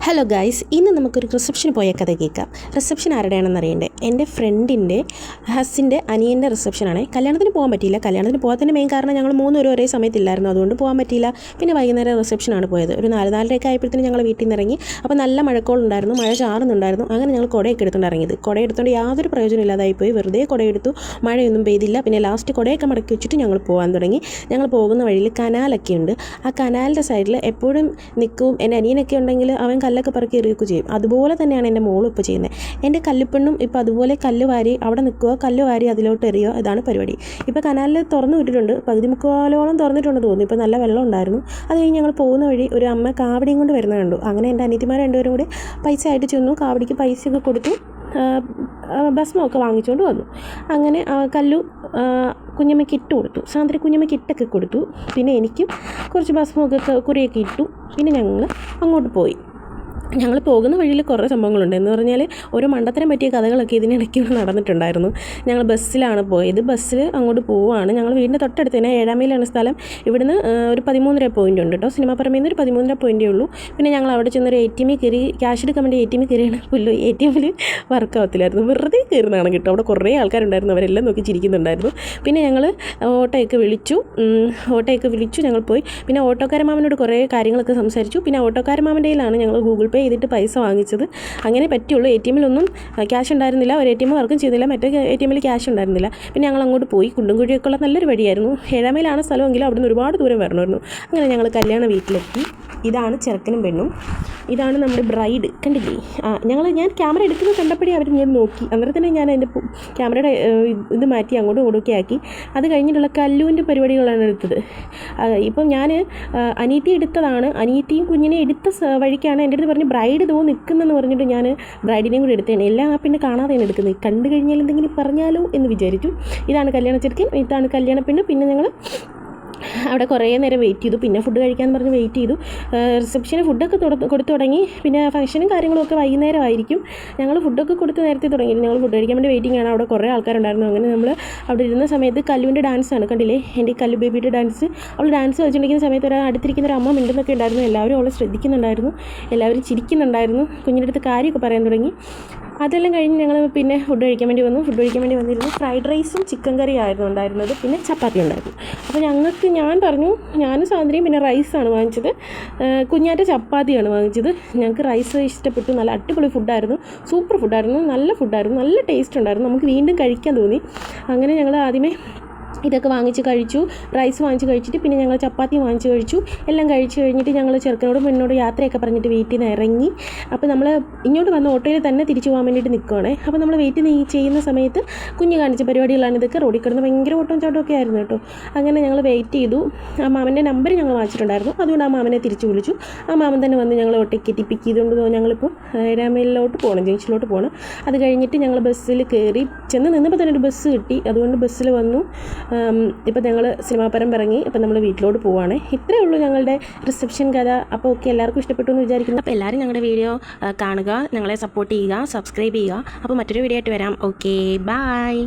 Hello guys, ഇന്ന് നമുക്കൊരു റിസപ്ഷന് പോയ കഥ കേൾക്കാം. റിസപ്ഷൻ ആരുടെയാണെന്ന് അറിയണ്ടേ? എൻ്റെ ഫ്രണ്ടിൻ്റെ ഹസ്സിൻ്റെ അനിയൻ്റെ റിസപ്ഷനാണ്. കല്യാണത്തിന് പോകാൻ പറ്റിയില്ല. കല്യാണത്തിന് പോകാത്തതിൻ്റെ മെയിൻ കാരണം ഞങ്ങൾ മൂന്നുപേരും ഒരേ സമയത്തില്ലായിരുന്നു, അതുകൊണ്ട് പോകാൻ പറ്റിയില്ല. പിന്നെ വൈകുന്നേരം റിസപ്ഷനാണ് പോയത്. ഒരു 4-4:30 ആയപ്പോഴത്തേനും ഞങ്ങൾ വീട്ടിൽ നിന്ന് ഇറങ്ങി. അപ്പോൾ നല്ല മഴക്കോളുണ്ടായിരുന്നു, മഴ ചാറുന്നുണ്ടായിരുന്നു. അങ്ങനെ ഞങ്ങൾ കുടയൊക്കെ എടുത്തുകൊണ്ട് ഇറങ്ങിയത്. കുടയെടുത്തുകൊണ്ട് യാതൊരു പ്രയോജനം ഇല്ലാതായിപ്പോയി. വെറുതെ കുടയെടുത്തു, മഴയൊന്നും പെയ്തില്ല. പിന്നെ ലാസ്റ്റ് കുടയൊക്കെ മടക്കി വെച്ചിട്ട് ഞങ്ങൾ പോകാൻ തുടങ്ങി. ഞങ്ങൾ പോകുന്ന വഴിയിൽ കനാലൊക്കെ ഉണ്ട്. ആ കനാലിൻ്റെ സൈഡിൽ എപ്പോഴും നിൽക്കും. എൻ്റെ അനിയനൊക്കെ ഉണ്ടെങ്കിൽ അവൻ കല്ലൊക്കെ പറക്കി എറിയൊക്കെ ചെയ്യും. അതുപോലെ തന്നെയാണ് എൻ്റെ മോളും ഇപ്പോൾ ചെയ്യുന്നത്. എൻ്റെ കല്ലുപ്പെണ്ണും ഇപ്പോൾ അതുപോലെ കല്ല് വാരി അവിടെ നിൽക്കുക, കല്ല് വാരി അതിലോട്ട് എറിയുക, ഇതാണ് പരിപാടി. ഇപ്പോൾ കനാലിൽ തുറന്നു വിട്ടിട്ടുണ്ട്, പകുതി മുക്കാലോളം തുറന്നിട്ടുണ്ടെന്ന് തോന്നുന്നു. ഇപ്പോൾ നല്ല വെള്ളം ഉണ്ടായിരുന്നു. അത് കഴിഞ്ഞ് ഞങ്ങൾ പോകുന്ന വഴി ഒരു അമ്മ കാവടിയും കൊണ്ട് വരുന്നത് കണ്ടു. അങ്ങനെ എൻ്റെ അനിയത്തിമാർ രണ്ടുപേരും കൂടി പൈസ ആയിട്ട് ചെന്നു. കാവടിക്ക് പൈസയൊക്കെ കൊടുത്തു, ഭസ്മമൊക്കെ വാങ്ങിച്ചുകൊണ്ട് വന്നു. അങ്ങനെ കല്ലു കുഞ്ഞമ്മയ്ക്ക് ഇട്ട് കൊടുത്തു, സാന്ദ്ര കുഞ്ഞമ്മയ്ക്ക് ഇട്ടൊക്കെ കൊടുത്തു. പിന്നെ എനിക്കും കുറച്ച് ഭസ്മമൊക്കെ കുറിയൊക്കെ ഇട്ടു. പിന്നെ ഞങ്ങൾ അങ്ങോട്ട് പോയി. ഞങ്ങൾ പോകുന്ന വഴിയിൽ കുറേ സംഭവങ്ങളുണ്ട്. എന്ന് പറഞ്ഞാൽ ഒരു മണ്ടത്തരം പറ്റിയ കഥകളൊക്കെ ഇതിനിടയ്ക്ക് നടന്നിട്ടുണ്ടായിരുന്നു. ഞങ്ങൾ ബസ്സിലാണ് പോയത്. ബസ്സിൽ അങ്ങോട്ട് പോവുകയാണ്. ഞങ്ങൾ വീടിൻ്റെ തൊട്ടടുത്ത് തന്നെ 7 മൈലാണ് സ്ഥലം. ഇവിടുന്ന് ഒരു 13.5 പോയിൻ്റ് ഉണ്ട് കേട്ടോ. സിനിമ പറമ്പിൽ നിന്ന് ഒരു 13.5 പോയിൻ്റേ ഉള്ളൂ. പിന്നെ ഞങ്ങൾ അവിടെ ചെന്നൊരു ATM കയറി, ക്യാഷ് എടുക്കാൻ വേണ്ടി ATM കയറിയാണ്. പുല്ല് ATMൽ വർക്ക് ആവത്തില്ലായിരുന്നു, വെറുതെ കയറുന്നതാണ് കേട്ടോ. അവിടെ കുറേ ആൾക്കാരുണ്ടായിരുന്നു, അവരെല്ലാം നോക്കി ചിരിക്കുന്നുണ്ടായിരുന്നു. പിന്നെ ഞങ്ങൾ ഓട്ടോയൊക്കെ വിളിച്ചു ഞങ്ങൾ പോയി. പിന്നെ ഓട്ടോക്കാരമാമനോട് കുറേ കാര്യങ്ങളൊക്കെ സംസാരിച്ചു. പിന്നെ ഓട്ടോക്കാരമാമൻ്റെ കയ്യിലാണ് ഞങ്ങൾ ഗൂഗിൾ പേ ചെയ്തിട്ട് പൈസ വാങ്ങിച്ചത്. അങ്ങനെ പറ്റുള്ളൂ. ATMലൊന്നും ക്യാഷ് ഉണ്ടായിരുന്നില്ല, ഒരു ATM വർക്കും ചെയ്തില്ല, മറ്റേ ATMൽ ക്യാഷ് ഉണ്ടായിരുന്നില്ല. പിന്നെ ഞങ്ങൾ അങ്ങോട്ട് പോയി. കുണ്ടും കുഴിയൊക്കെ ഉള്ള നല്ലൊരു വഴിയായിരുന്നു. 7 മൈലാണ് സ്ഥലമെങ്കിലും അവിടുന്ന് ഒരുപാട് ദൂരം വരണമായിരുന്നു. അങ്ങനെ ഞങ്ങൾ കല്യാണ വീട്ടിലെത്തി. ഇതാണ് ചെറുക്കനും പെണ്ണും, ഇതാണ് നമ്മുടെ ബ്രൈഡ്. കണ്ടില്ലേ? ഞാൻ ക്യാമറ എടുക്കുന്നത് കണ്ടപ്പോഴേ അവർ ഇങ്ങോട്ട് നോക്കി. അന്നേരം തന്നെ ഞാൻ അതിൻ്റെ ക്യാമറയുടെ ഇത് മാറ്റി അങ്ങോട്ടും ഇങ്ങോട്ടൊക്കെ ആക്കി. അത് കഴിഞ്ഞിട്ടുള്ള കല്ലുവിൻ്റെ പരിപാടികളാണ് എടുത്തത്. ഇപ്പം ഞാൻ അനീത്തി എടുത്തതാണ്. അനീത്തിയും കുഞ്ഞിനെ എടുത്ത വഴിക്കാണ് എൻ്റെ അടുത്ത് പറഞ്ഞ് ബ്രൈഡ് ഇതോ നിൽക്കുന്നതെന്ന് പറഞ്ഞിട്ട് ഞാൻ ബ്രൈഡിനെയും കൂടി എടുത്തതാണ്. എല്ലാം ആ പിന്നെ കാണാതെയാണ് എടുക്കുന്നത്. കണ്ടു കഴിഞ്ഞാൽ എന്തെങ്കിലും പറഞ്ഞാലോ എന്ന് വിചാരിച്ചു. ഇതാണ് കല്യാണ ചെറുക്കൻ, ഇതാണ് കല്യാണ പെണ്ണ്. പിന്നെ ഞങ്ങൾ അവിടെ കുറേ നേരം വെയിറ്റ് ചെയ്തു. പിന്നെ ഫുഡ് കഴിക്കാമെന്ന് പറഞ്ഞ് വെയിറ്റ് ചെയ്തു. റിസപ്ഷന് ഫുഡൊക്കെ കൊടുത്തു തുടങ്ങി. പിന്നെ ഫംഗ്ഷനും കാര്യങ്ങളൊക്കെ വൈകുന്നേരം ആയിരിക്കും. ഞങ്ങൾ ഫുഡൊക്കെ കൊടുത്ത് നേരത്തെ തുടങ്ങി. ഞങ്ങൾ ഫുഡ് കഴിക്കാൻ വേണ്ടി വെയിറ്റിംഗ് ആണ്. അവിടെ കുറേ ആൾക്കാരുണ്ടായിരുന്നു. അങ്ങനെ നമ്മൾ അവിടെ ഇരുന്ന സമയത്ത് കല്ലുവിൻ്റെ ഡാൻസാണ്, കണ്ടില്ലേ? എൻ്റെ കല്ലു ബേബിയുടെ ഡാൻസ്. അവൾ ഡാൻസ് കളിച്ചുകൊണ്ടിരിക്കുന്ന സമയത്ത് അടുത്തിരിക്കുന്ന ഒരു അമ്മ മിണ്ടുന്നൊക്കെ ഉണ്ടായിരുന്നു. എല്ലാവരും അവളെ ശ്രദ്ധിക്കുന്നുണ്ടായിരുന്നു, എല്ലാവരും ചിരിക്കുന്നുണ്ടായിരുന്നു. കുഞ്ഞിൻ്റെ അടുത്ത് കാര്യമൊക്കെ പറയാൻ തുടങ്ങി. അതെല്ലാം കഴിഞ്ഞ് ഞങ്ങൾ പിന്നെ ഫുഡ് കഴിക്കാൻ വേണ്ടി വന്നിരുന്നു. ഫ്രൈഡ് റൈസും ചിക്കൻ കറിയും ആയിരുന്നു ഉണ്ടായിരുന്നത്. പിന്നെ ചപ്പാത്തി ഉണ്ടായിരുന്നു. അപ്പോൾ ഞാൻ പറഞ്ഞു, ഞാനും സാന്ദ്രയും പിന്നെ റൈസാണ് വാങ്ങിച്ചത്. കുഞ്ഞാറ്റ ചപ്പാത്തിയാണ് വാങ്ങിച്ചത്. ഞങ്ങൾക്ക് റൈസ് ഇഷ്ടപ്പെട്ടു. നല്ല അടിപൊളി ഫുഡായിരുന്നു, സൂപ്പർ ഫുഡായിരുന്നു, നല്ല ഫുഡായിരുന്നു, നല്ല ടേസ്റ്റ് ഉണ്ടായിരുന്നു. നമുക്ക് വീണ്ടും കഴിക്കാൻ തോന്നി. അങ്ങനെ ഞങ്ങൾ ആദ്യമേ ഇതൊക്കെ വാങ്ങിച്ച് കഴിച്ചു. റൈസ് വാങ്ങിച്ച് കഴിച്ചിട്ട് പിന്നെ ഞങ്ങൾ ചപ്പാത്തി വാങ്ങിച്ച് കഴിച്ചു. എല്ലാം കഴിച്ച് കഴിഞ്ഞിട്ട് ഞങ്ങൾ ചെറുക്കനോടും പെണ്ണോട് യാത്രയൊക്കെ പറഞ്ഞിട്ട് വീട്ടിൽ നിന്ന് ഇറങ്ങി. അപ്പോൾ നമ്മൾ ഇങ്ങോട്ട് വന്ന ഓട്ടോയിൽ തന്നെ തിരിച്ചു പോകാൻ വേണ്ടിയിട്ട് നിൽക്കുകയാണ്. അപ്പോൾ നമ്മൾ വെയിറ്റ് ചെയ്യുന്ന സമയത്ത് കുഞ്ഞ് കാണിച്ച പരിപാടികളാണ് ഇതൊക്കെ. റോഡിൽ കിടന്ന് ഭയങ്കര ഓട്ടവും ചാട്ടമൊക്കെ ആയിരുന്നു കേട്ടോ. അങ്ങനെ ഞങ്ങൾ വെയിറ്റ് ചെയ്തു. ആ മാമൻ്റെ നമ്പർ ഞങ്ങൾ വാങ്ങിച്ചിട്ടുണ്ടായിരുന്നു, അതുകൊണ്ട് ആ മാമനെ തിരിച്ചു വിളിച്ചു. ആ മാമൻ തന്നെ വന്ന് ഞങ്ങൾ ഓട്ടോയ്ക്ക് എത്തി പിക്ക് ചെയ്തുകൊണ്ട് ഞങ്ങളിപ്പോൾ 7 മൈലിലോട്ട് പോകണം, ജംഗ്ഷനിലോട്ട് പോകണം. അത് കഴിഞ്ഞിട്ട് ഞങ്ങൾ ബസ്സിൽ കയറി. ചെന്ന് നിന്നപ്പോൾ തന്നെ ഒരു ബസ് കിട്ടി, അതുകൊണ്ട് ബസ്സിൽ വന്നു. ഇപ്പോൾ ഞങ്ങൾ സിനിമാ പരം ഇറങ്ങി. അപ്പോൾ നമ്മൾ വീട്ടിലോട്ട് പോവുകയാണ്. ഇത്രയേ ഉള്ളൂ ഞങ്ങളുടെ റിസപ്ഷൻ കഥ. അപ്പോൾ ഓക്കെ, എല്ലാവർക്കും ഇഷ്ടപ്പെട്ടു എന്ന് വിചാരിക്കുന്നു. അപ്പോൾ എല്ലാവരും ഞങ്ങളുടെ വീഡിയോ കാണുക, ഞങ്ങളെ സപ്പോർട്ട് ചെയ്യുക, സബ്സ്ക്രൈബ് ചെയ്യുക. അപ്പോൾ മറ്റൊരു വീഡിയോ ആയിട്ട് വരാം. Okay, by.